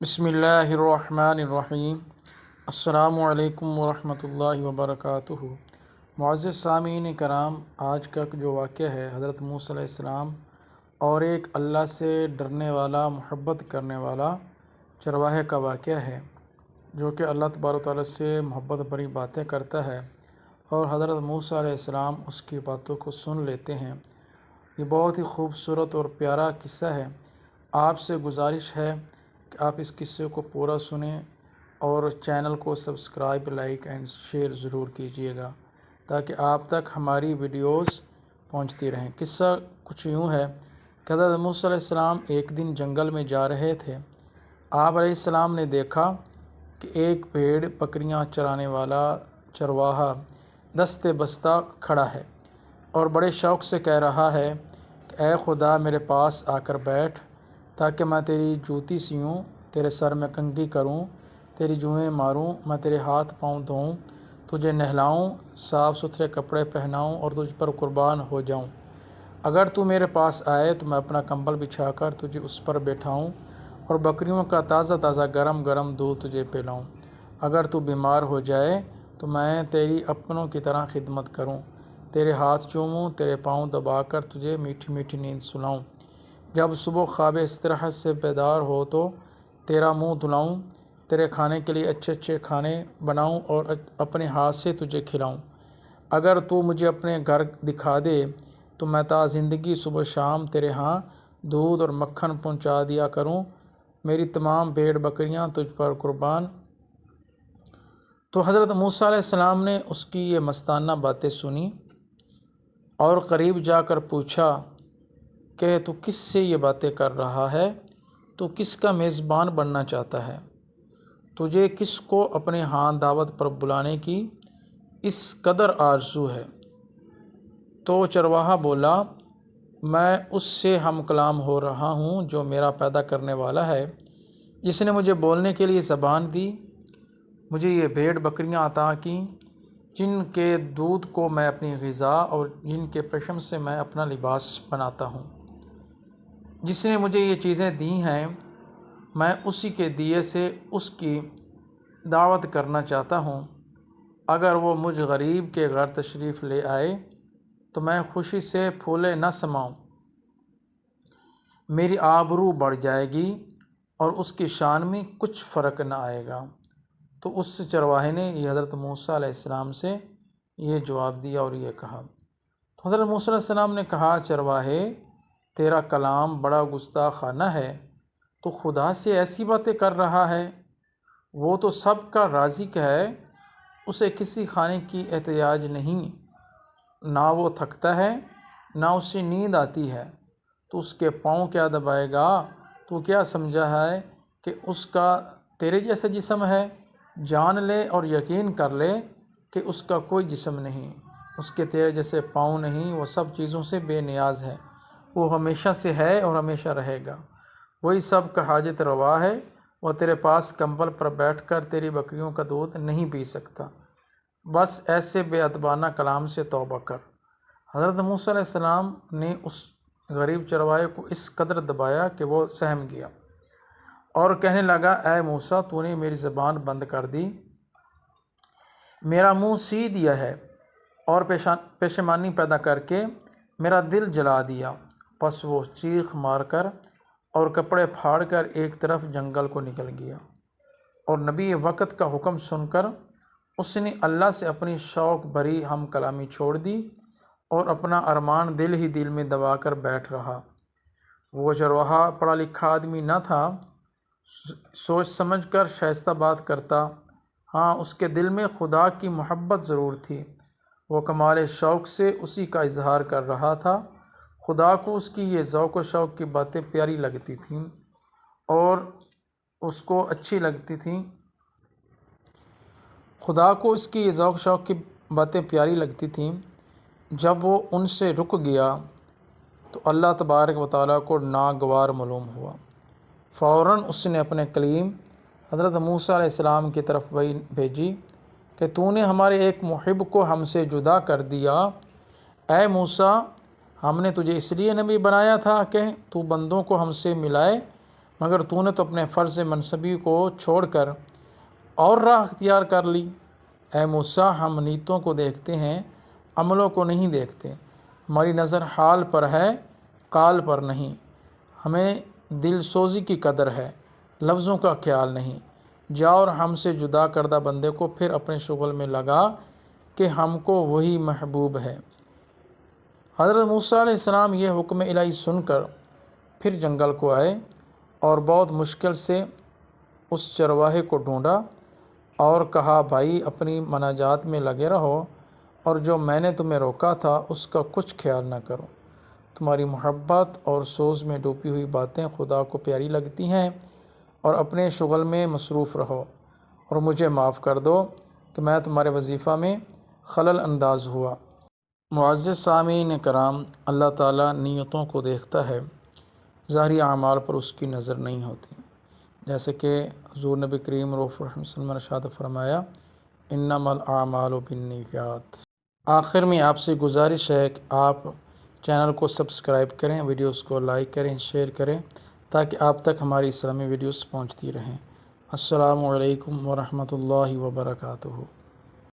بسم اللہ الرحمن الرحیم۔ السلام علیکم ورحمۃ اللہ وبرکاتہ۔ معزز سامعین کرام، آج کا جو واقعہ ہے حضرت موسیٰ علیہ السلام اور ایک اللہ سے ڈرنے والا، محبت کرنے والا چرواہے کا واقعہ ہے، جو کہ اللہ تبارک و تعالیٰ سے محبت بھری باتیں کرتا ہے اور حضرت موسیٰ علیہ السلام اس کی باتوں کو سن لیتے ہیں۔ یہ بہت ہی خوبصورت اور پیارا قصہ ہے۔ آپ سے گزارش ہے کہ آپ اس قصے کو پورا سنیں اور چینل کو سبسکرائب، لائک اینڈ شیئر ضرور کیجیے گا تاکہ آپ تک ہماری ویڈیوز پہنچتی رہیں۔ قصہ کچھ یوں ہے کہ حضرت موسیٰ علیہ السلام ایک دن جنگل میں جا رہے تھے۔ آپ علیہ السلام نے دیکھا کہ ایک بھیڑ بکریاں چرانے والا چرواہا دستے بستہ کھڑا ہے اور بڑے شوق سے کہہ رہا ہے کہ اے خدا، میرے پاس آ کر بیٹھ تاکہ میں تیری جوتی سیوں، تیرے سر میں کنگھی کروں، تیری جوئیں ماروں، میں تیرے ہاتھ پاؤں دھوؤں، تجھے نہلاؤں، صاف ستھرے کپڑے پہناؤں اور تجھ پر قربان ہو جاؤں۔ اگر تو میرے پاس آئے تو میں اپنا کمبل بچھا کر تجھے اس پر بیٹھاؤں اور بکریوں کا تازہ تازہ گرم گرم دودھ تجھے پلاؤں۔ اگر تو بیمار ہو جائے تو میں تیری اپنوں کی طرح خدمت کروں، تیرے ہاتھ چوموں، تیرے پاؤں دبا کر تجھے میٹھی میٹھی نیند سلاؤں۔ جب صبح خواب استراحت سے بیدار ہو تو تیرا منہ دھلاؤں، تیرے کھانے کے لیے اچھے اچھے کھانے بناؤں اور اپنے ہاتھ سے تجھے کھلاؤں۔ اگر تو مجھے اپنے گھر دکھا دے تو میں تا زندگی صبح شام تیرے ہاں دودھ اور مکھن پہنچا دیا کروں۔ میری تمام بھیڑ بکریاں تجھ پر قربان۔ تو حضرت موسیٰ علیہ السلام نے اس کی یہ مستانہ باتیں سنی اور قریب جا کر پوچھا کہ تو کس سے یہ باتیں کر رہا ہے؟ تو کس کا میزبان بننا چاہتا ہے؟ تجھے کس کو اپنے ہاں دعوت پر بلانے کی اس قدر آرزو ہے؟ تو چرواہا بولا، میں اس سے ہم کلام ہو رہا ہوں جو میرا پیدا کرنے والا ہے، جس نے مجھے بولنے کے لیے زبان دی، مجھے یہ بھیڑ بکریاں عطا کیں جن کے دودھ کو میں اپنی غذا اور جن کے پشم سے میں اپنا لباس بناتا ہوں۔ جس نے مجھے یہ چیزیں دی ہیں، میں اسی کے دیے سے اس کی دعوت کرنا چاہتا ہوں۔ اگر وہ مجھ غریب کے گھر تشریف لے آئے تو میں خوشی سے پھولے نہ سماؤں، میری آبرو بڑھ جائے گی اور اس کی شان میں کچھ فرق نہ آئے گا۔ تو اس چرواہے نے یہ حضرت موسیٰ علیہ السلام سے یہ جواب دیا اور یہ کہا۔ تو حضرت موسیٰ علیہ السلام نے کہا، چرواہے، تیرا کلام بڑا گستاخانہ ہے، تو خدا سے ایسی باتیں کر رہا ہے؟ وہ تو سب کا رازق ہے، اسے کسی کھانے کی احتیاج نہیں، نہ وہ تھکتا ہے نہ اسے نیند آتی ہے، تو اس کے پاؤں کیا دبائے گا؟ تو کیا سمجھا ہے کہ اس کا تیرے جیسا جسم ہے؟ جان لے اور یقین کر لے کہ اس کا کوئی جسم نہیں، اس کے تیرے جیسے پاؤں نہیں، وہ سب چیزوں سے بے نیاز ہے، وہ ہمیشہ سے ہے اور ہمیشہ رہے گا، وہی سب کا حاجت روا ہے، وہ تیرے پاس کمبل پر بیٹھ کر تیری بکریوں کا دودھ نہیں پی سکتا۔ بس ایسے بے ادبانہ کلام سے توبہ کر۔ حضرت موسیٰ علیہ السلام نے اس غریب چرواہے کو اس قدر دبایا کہ وہ سہم گیا اور کہنے لگا، اے موسیٰ، تو نے میری زبان بند کر دی، میرا منہ سی دیا ہے اور پشیمانی پیدا کر کے میرا دل جلا دیا۔ پس وہ چیخ مار کر اور کپڑے پھاڑ کر ایک طرف جنگل کو نکل گیا اور نبی وقت کا حکم سن کر اس نے اللہ سے اپنی شوق بھری ہم کلامی چھوڑ دی اور اپنا ارمان دل ہی دل میں دبا کر بیٹھ رہا۔ وہ چرواہا پڑھا لکھا آدمی نہ تھا، سوچ سمجھ کر شائستہ بات کرتا، ہاں اس کے دل میں خدا کی محبت ضرور تھی، وہ کمال شوق سے اسی کا اظہار کر رہا تھا۔ خدا کو اس کی یہ ذوق و شوق کی باتیں پیاری لگتی تھیں اور اس کو اچھی لگتی تھیں۔ خدا کو اس کی یہ ذوق شوق کی باتیں پیاری لگتی تھیں۔ جب وہ ان سے رک گیا تو اللہ تبارک و تعالیٰ کو ناگوار معلوم ہوا۔ فوراً اس نے اپنے کلیم حضرت موسیٰ علیہ السلام کی طرف وحی بھیجی کہ تو نے ہمارے ایک محب کو ہم سے جدا کر دیا۔ اے موسیٰ، ہم نے تجھے اس لیے نبی بنایا تھا کہ تو بندوں کو ہم سے ملائے مگر تو نے تو اپنے فرض منصبی کو چھوڑ کر اور راہ اختیار کر لی۔ اے موسیٰ، ہم نیتوں کو دیکھتے ہیں، عملوں کو نہیں دیکھتے۔ ہماری نظر حال پر ہے، قال پر نہیں۔ ہمیں دل سوزی کی قدر ہے، لفظوں کا خیال نہیں۔ جا اور ہم سے جدا کردہ بندے کو پھر اپنے شغل میں لگا کہ ہم کو وہی محبوب ہے۔ حضرت موسیٰ علیہ السلام یہ حکم الہی سن کر پھر جنگل کو آئے اور بہت مشکل سے اس چرواہے کو ڈھونڈا اور کہا، بھائی اپنی مناجات میں لگے رہو اور جو میں نے تمہیں روکا تھا اس کا کچھ خیال نہ کرو۔ تمہاری محبت اور سوز میں ڈوبی ہوئی باتیں خدا کو پیاری لگتی ہیں، اور اپنے شغل میں مصروف رہو، اور مجھے معاف کر دو کہ میں تمہارے وظیفہ میں خلل انداز ہوا۔ معزز سامعین کرام، اللہ تعالیٰ نیتوں کو دیکھتا ہے، ظاہری اعمال پر اس کی نظر نہیں ہوتی۔ جیسے کہ حضور نبی کریم رؤوف الرحیم صلی اللہ علیہ وسلم نے ارشاد فرمایا، انما الاعمال بالنیات۔ آخر میں آپ سے گزارش ہے کہ آپ چینل کو سبسکرائب کریں، ویڈیوز کو لائک کریں، شیئر کریں، تاکہ آپ تک ہماری اسلامی ویڈیوز پہنچتی رہیں۔ السلام علیکم ورحمۃ اللہ وبرکاتہ۔